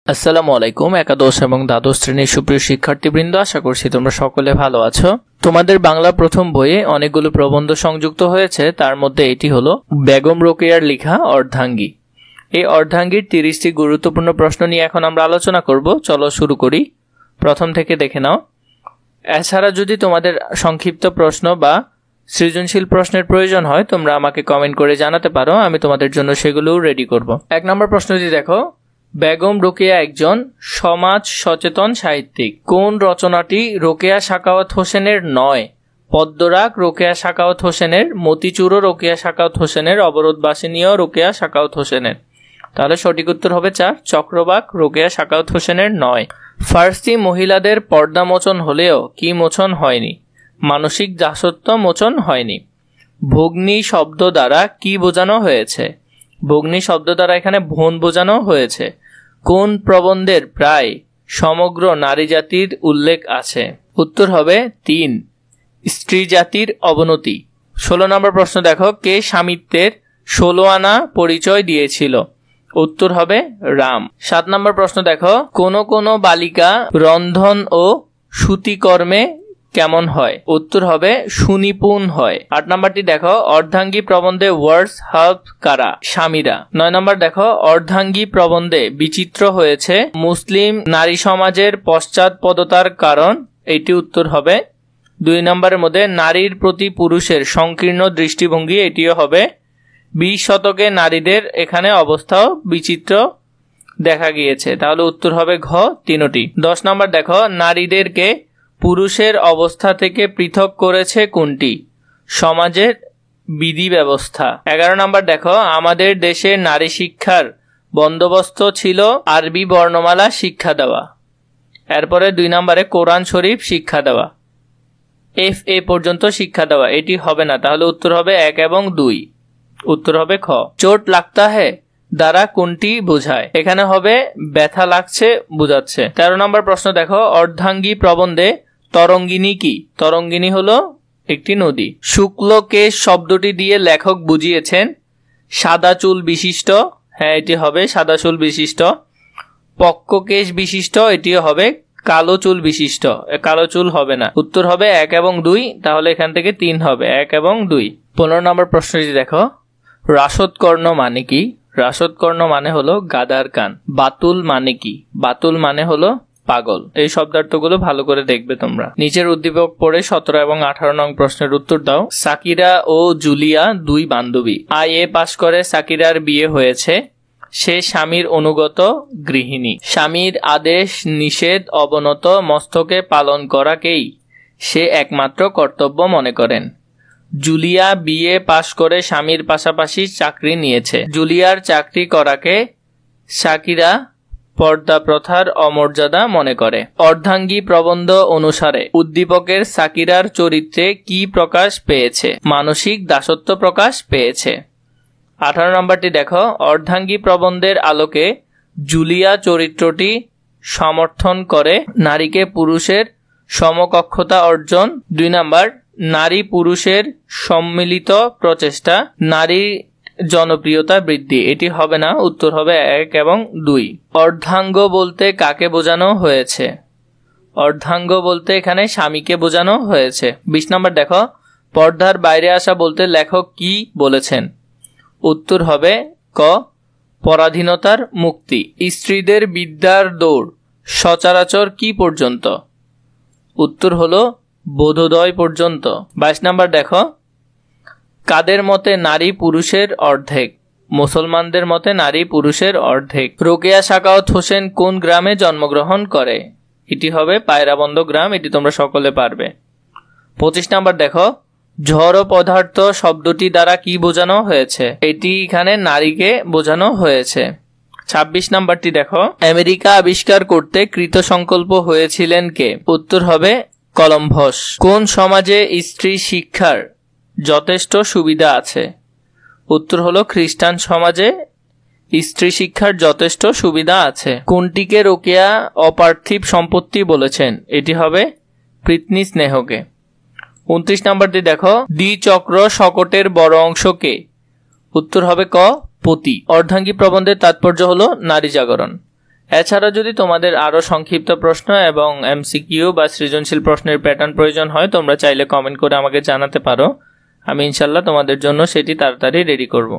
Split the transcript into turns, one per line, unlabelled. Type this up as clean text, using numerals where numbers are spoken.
আসসালামু আলাইকুম। একাদশ এবং দ্বাদশ শ্রেণীর সুপ্রিয় শিক্ষার্থীবৃন্দ, আশা করছি তোমরা সকলে ভালো আছো। তোমাদের বাংলা প্রথম বইয়ে অনেকগুলো প্রবন্ধ সংযুক্ত হয়েছে। তার মধ্যে এটি হলো বেগম রোকেয়ার লেখা অর্ধাঙ্গী। এই অর্ধাঙ্গীর 30টি গুরুত্বপূর্ণ প্রশ্ন নিয়ে এখন আমরা আলোচনা করব। চলো শুরু করি। প্রথম থেকে দেখে নাও। এছাড়া যদি তোমাদের সংক্ষিপ্ত প্রশ্ন বা সৃজনশীল প্রশ্নের প্রয়োজন হয়, তোমরা আমাকে কমেন্ট করে জানাতে পারো, আমি তোমাদের জন্য সেগুলোও রেডি করব। 1 নম্বর প্রশ্নটি দেখো, বেগম রোকেয়া একজন সমাজ সচেতন সাহিত্যিক। কোন রচনাটি রোকেয়া সাখাওয়াত হোসেনের নয়? পদ্মরাগ রোকেয়া সাখাওয়াত হোসেনের, মতিচুরও রোকেয়া সাখাওয়াত হোসেনের, অবরোধবাসিনীও রোকেয়া সাখাওয়াত হোসেনের। তাহলে সঠিক উত্তর হবে 4, চক্রবাক রোকেয়া সাখাওয়াত হোসেনের নয়। ফার্সি মহিলাদের পর্দা মোচন হলেও কি মোচন হয়নি? মানসিক দাসত্ব মোচন হয়নি। ভগ্নী শব্দ দ্বারা কি বোঝানো হয়েছে? ভগ্নী শব্দ দ্বারা এখানে ভ্রূণ বোঝানো হয়েছে। কোন প্রবন্ধের প্রায় সমগ্র নারী জাতির উল্লেখ আছে? উত্তর হবে 3, স্ত্রী জাতির অবনতি। 16 নম্বর প্রশ্ন দেখো, কে স্বামিত্বের 16 আনা পরিচয় দিয়েছিল? উত্তর হবে রাম। 7 নম্বর প্রশ্ন দেখো, কোন কোন বালিকা রন্ধন ও সুতিকর্মে কেমন হয়? উত্তর হবে সুনিপুণ হয়। 8 নম্বরটি দেখো, অর্ধাঙ্গী প্রবন্ধে ওয়ার্ডস হেল্প কারা? স্বামীরা। 9 নম্বর দেখো, অর্ধাঙ্গী প্রবন্ধে বিচিত্র হয়েছে মুসলিম নারী সমাজের পশ্চাৎপদতার কারণ। এটি উত্তর হবে 2 নম্বরের মধ্যে নারীর প্রতি পুরুষের সংকীর্ণ দৃষ্টিভঙ্গি। এটিও হবে 20 শতকে নারীদের এখানে অবস্থাও বিচিত্র দেখা গিয়েছে। তাহলে উত্তর হবে ঘ, 3টি। 10 নম্বর দেখো, নারীদেরকে পুরুষের অবস্থা থেকে পৃথক করেছে কোনটি? সমাজের বিধি ব্যবস্থা। 11 নম্বর দেখো, আমাদের দেশে নারী শিক্ষার বন্দোবস্ত ছিল আরবি বর্ণমালা শিক্ষা দেওয়া। এরপরে 2 নম্বরে কোরআন শরীফ শিক্ষা দেওয়া, FA পর্যন্ত শিক্ষা দেওয়া। এটি হবে না, তাহলে উত্তর হবে 1 এবং 2। উত্তর হবে খ। চোট লাগতা হ্যায় দ্বারা কোনটি বোঝায়? এখানে হবে ব্যথা লাগছে বোঝাচ্ছে। 13 নম্বর প্রশ্ন দেখো, অর্ধাঙ্গী প্রবন্ধে তরঙ্গিনী কি? তরঙ্গিনী হলো একটি নদী। শুক্লকেশ শব্দটি দিয়ে লেখক বুঝিয়েছেন সাদা চুল বিশিষ্ট। হ্যাঁ, এটি হবে সাদা চুল বিশিষ্ট। পক্ককেশ বিশিষ্ট, এটিও হবে কালো চুল বিশিষ্ট। কালো চুল হবে না, উত্তর হবে 1 এবং 2। তাহলে এখান থেকে 3 হবে, 1 এবং 2। 15 নম্বর প্রশ্নটি দেখো, রাসদকর্ণ মানে কি? রাসদকর্ণ মানে হলো গাধার কান। বাতুল মানে কি? বাতুল মানে হলো পাগল। এই শব্দার্থগুলো ভালো করে দেখবে তোমরা। নিচের উদ্দীপক পড়ে 17 এবং 18 নং প্রশ্নের উত্তর দাও। সাকিরা ও জুলিয়া 2 বান্ধবী। IA পাস করে সাকিরার বিয়ে হয়েছে। সে স্বামীর অনুগত গৃহিণী। স্বামীর আদেশ নিষেধ অবনত মস্তকে পালন করাকেই সে একমাত্র কর্তব্য মনে করেন। জুলিয়া বিএ পাশ করে স্বামীর পাশাপাশি চাকরি নিয়েছে। জুলিয়ার চাকরি করাকে সাকিরা পর্দা প্রথার অমর্যাদা মনে করে। অর্ধাঙ্গী প্রবন্ধ অনুসারে উদ্দীপকের সাকিরার চরিত্রে কি প্রকাশ পেয়েছে? মানসিক দাসত্ব প্রকাশ পেয়েছে। 18 নম্বরটি দেখো, অর্ধাঙ্গী প্রবন্ধের আলোকে জুলিয়া চরিত্রটি সমর্থন করে নারীকে পুরুষের সমকক্ষতা অর্জন। 2 নম্বর, নারী পুরুষের সম্মিলিত প্রচেষ্টা নারীর জনপ্রিয়তা বৃদ্ধি। এটি হবে না, উত্তর হবে 1 এবং 2। অর্ধাঙ্গ বলতে কাকে বোঝানো হয়েছে? অর্ধাঙ্গ বলতে এখানে স্বামীকে বোঝানো হয়েছে। 20 নম্বর দেখো, পর্দার বাইরে আসা বলতে লেখক কি বলেছেন? উত্তর হবে ক, পরাধীনতার মুক্তি। স্ত্রীদের বিদ্যার দৌড় সচরাচর কি পর্যন্ত? উত্তর হলো বোধোদয় পর্যন্ত। 22 নম্বর দেখো, কাদের মতে নারী পুরুষের অর্ধেক? মুসলমানদের মতে নারী পুরুষের অর্ধেক। রোকেয়া সাখাওয়াত হোসেন কোন গ্রামে জন্মগ্রহণ করে? এটি হবে পায়রাবন্দ গ্রাম। এটি তোমরা সকলে পারবে। 25 নম্বর দেখো, ঝড় পদার্থ শব্দটি দ্বারা কি বোঝানো হয়েছে? এটি এখানে নারীকে বোঝানো হয়েছে। 26 নম্বরটি দেখো, আমেরিকা আবিষ্কার করতে কৃত সংকল্প হয়েছিলেন কে? উত্তর হবে কলম্বাস। কোন সমাজে স্ত্রী শিক্ষার যথেষ্ট সুবিধা আছে? উত্তর হলো খ্রিস্টান সমাজে স্ত্রী শিক্ষার যথেষ্ট সুবিধা আছে। কোনটিকে রোকেয়া অপার্থিব সম্পত্তি বলেছেন? এটি হবে পৃথ্বী স্নেহকে। 29 নম্বরটি দেখো, দ্বিচক্র শকটের বড় অংশ কে? উত্তর হবে ক, পতি। অর্ধাঙ্গী প্রবন্ধের তাৎপর্য হলো নারী জাগরণ। এছাড়া যদি তোমাদের আরও সংক্ষিপ্ত প্রশ্ন এবং এমসিকিউ বা সৃজনশীল প্রশ্নের প্যাটার্ন প্রয়োজন হয়, তোমরা চাইলে কমেন্ট করে আমাকে জানাতে পারো। আমি ইনশাল্লাহ তোমাদের জন্য সেটি তাড়াতাড়ি রেডি করব।